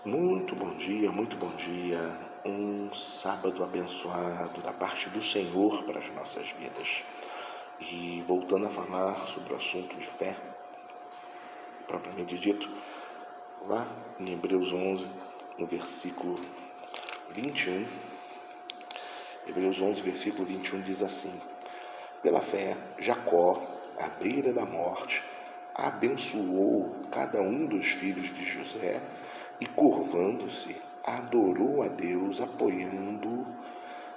Muito bom dia. Um sábado abençoado da parte do Senhor para as nossas vidas. E voltando a falar sobre o assunto de fé, propriamente dito, lá em Hebreus 11, no versículo 21, Hebreus 11, versículo 21 diz assim: Pela fé, Jacó, à beira da morte, abençoou cada um dos filhos de José e, curvando-se, adorou a Deus, apoiando-o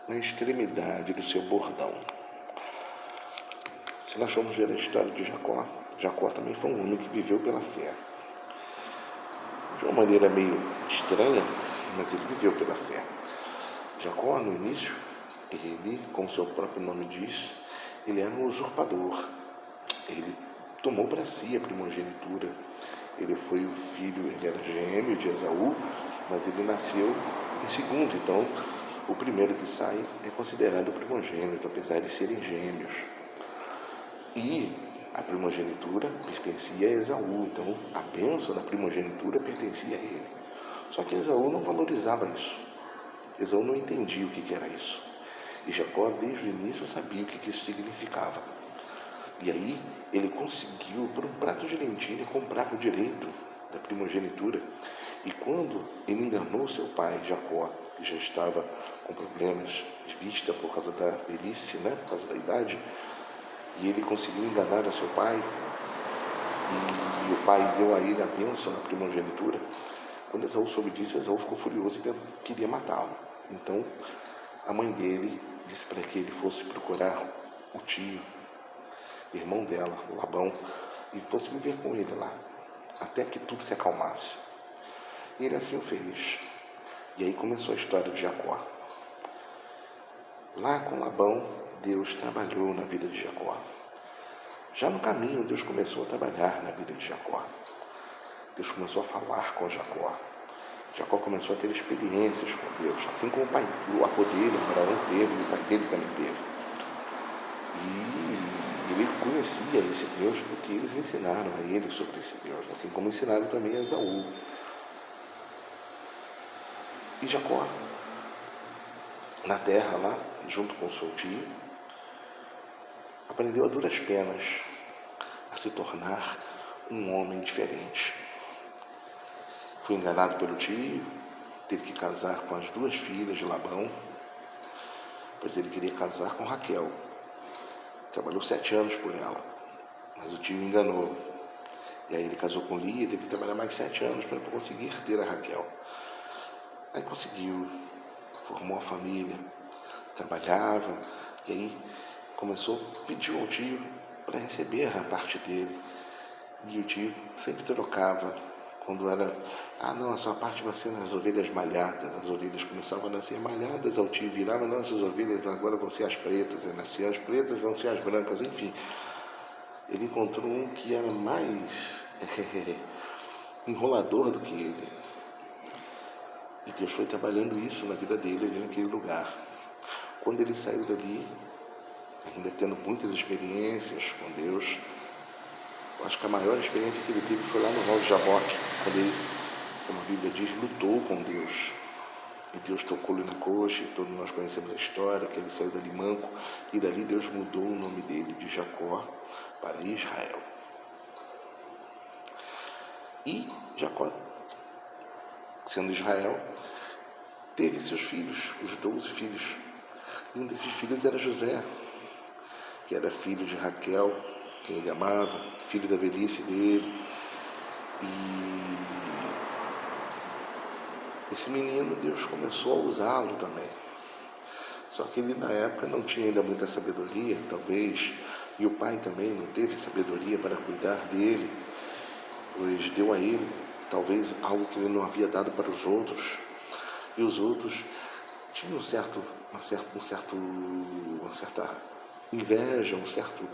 na extremidade do seu bordão. Se nós formos ver a história de Jacó, Jacó também foi um homem que viveu pela fé. De uma maneira meio estranha, mas ele viveu pela fé. Jacó, no início, ele, como seu próprio nome diz, ele era um usurpador. Ele tomou para si a primogenitura. Ele foi o filho, ele era gêmeo de Esaú, mas ele nasceu em segundo. Então, o primeiro que sai é considerado primogênito, apesar de serem gêmeos. E a primogenitura pertencia a Esaú, então a bênção da primogenitura pertencia a ele. Só que Esaú não valorizava isso. Esaú não entendia o que era isso. E Jacó, desde o início, sabia o que isso significava. E aí ele conseguiu, por um prato de lentilha, comprar o direito da primogenitura. E quando ele enganou seu pai, Jacó, que já estava com problemas de vista por causa da velhice, por causa da idade, e ele conseguiu enganar a seu pai, e o pai deu a ele a bênção na primogenitura. Quando Esaú soube disso, Esaú ficou furioso e queria matá-lo. Então, a mãe dele disse para que ele fosse procurar o tio, irmão dela, Labão, e fosse viver com ele lá, até que tudo se acalmasse. E ele assim o fez. E aí começou a história de Jacó. Lá com Labão, Deus trabalhou na vida de Jacó. Já no caminho, Deus começou a trabalhar na vida de Jacó. Deus começou a falar com Jacó. Jacó começou a ter experiências com Deus, assim como o avô dele, Abraão, teve, e o pai dele também teve. E ele conhecia esse Deus porque eles ensinaram a ele sobre esse Deus, assim como ensinaram também a Esaú. E Jacó, na terra lá, junto com seu tio, aprendeu a duras penas a se tornar um homem diferente. Foi enganado pelo tio, teve que casar com as duas filhas de Labão, pois ele queria casar com Raquel. Trabalhou 7 anos por ela, mas o tio enganou. E aí ele casou com Lia e teve que trabalhar mais 7 anos para conseguir ter a Raquel. Aí conseguiu, formou a família, trabalhava, e aí começou a pedir ao tio para receber a parte dele. E o tio sempre trocava. Quando era, não, a sua parte vai ser nas ovelhas malhadas. As ovelhas começavam a nascer malhadas, ao tio virava, não, essas ovelhas agora vão ser as pretas, e nascer as pretas vão ser as brancas, enfim. Ele encontrou um que era mais enrolador do que ele. E Deus foi trabalhando isso na vida dele ali naquele lugar. Quando ele saiu dali, ainda tendo muitas experiências com Deus, acho que a maior experiência que ele teve foi lá no Val de Jaboque, quando ele, como a Bíblia diz, lutou com Deus. E Deus tocou-lhe na coxa, e todos nós conhecemos a história, que ele saiu dali manco, e dali Deus mudou o nome dele de Jacó para Israel. E Jacó, sendo Israel, teve seus filhos, os 12 filhos. E um desses filhos era José, que era filho de Raquel, quem ele amava, filho da velhice dele. E esse menino, Deus começou a usá-lo também. Só que ele na época não tinha ainda muita sabedoria, talvez, e o pai também não teve sabedoria para cuidar dele, pois deu a ele talvez algo que ele não havia dado para os outros. E os outros tinham uma certa inveja, um certo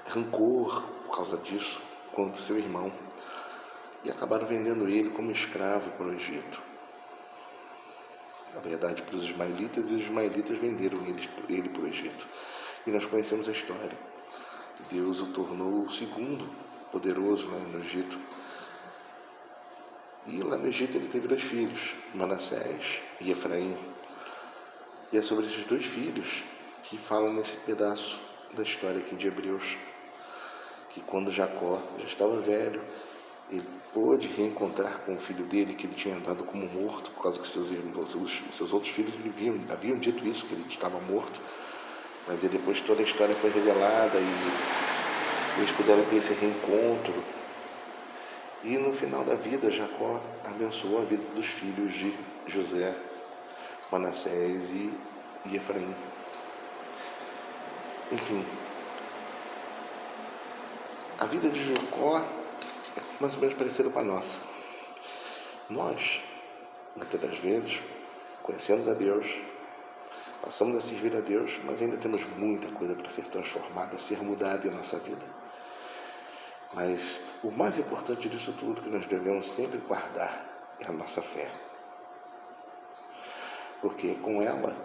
rancor por causa disso contra seu irmão, e acabaram vendendo ele como escravo para o Egito. Na verdade, para os ismaelitas, e os ismaelitas venderam ele para o Egito. E nós conhecemos a história, que Deus o tornou o segundo poderoso lá no Egito. E lá no Egito ele teve 2 filhos, Manassés e Efraim. E é sobre esses 2 filhos que fala nesse pedaço da história aqui de Hebreus, que quando Jacó já estava velho, ele pôde reencontrar com o filho dele, que ele tinha andado como morto, por causa que seus outros filhos haviam dito isso, que ele estava morto, mas depois toda a história foi revelada e eles puderam ter esse reencontro. E no final da vida, Jacó abençoou a vida dos filhos de José, Manassés e Efraim. Enfim, a vida de Jacó é mais ou menos parecida com a nossa. Nós, muitas das vezes, conhecemos a Deus, passamos a servir a Deus, mas ainda temos muita coisa para ser transformada, ser mudada em nossa vida. Mas o mais importante disso tudo que nós devemos sempre guardar é a nossa fé. Porque é com ela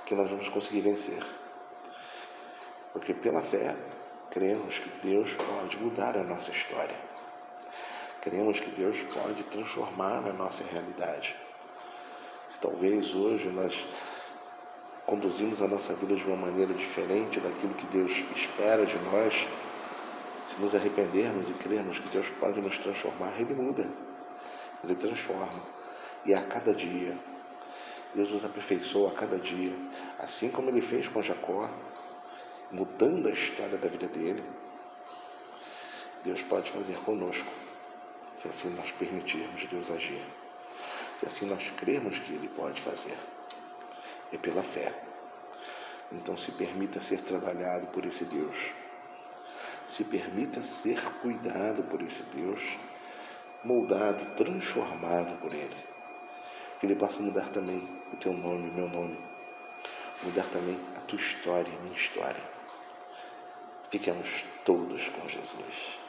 que nós vamos conseguir vencer. Porque pela fé, cremos que Deus pode mudar a nossa história. Cremos que Deus pode transformar a nossa realidade. Se talvez hoje nós conduzimos a nossa vida de uma maneira diferente daquilo que Deus espera de nós, se nos arrependermos e crermos que Deus pode nos transformar, Ele muda, Ele transforma. E a cada dia, Deus nos aperfeiçoa a cada dia, assim como Ele fez com Jacó, mudando a história da vida dele. Deus pode fazer conosco, se assim nós permitirmos Deus agir, se assim nós crermos que Ele pode fazer. É pela fé. Então se permita ser trabalhado por esse Deus. Se permita ser cuidado por esse Deus, moldado, transformado por Ele. Que Ele possa mudar também o teu nome, o meu nome. Mudar também a tua história, a minha história. Fiquemos todos com Jesus.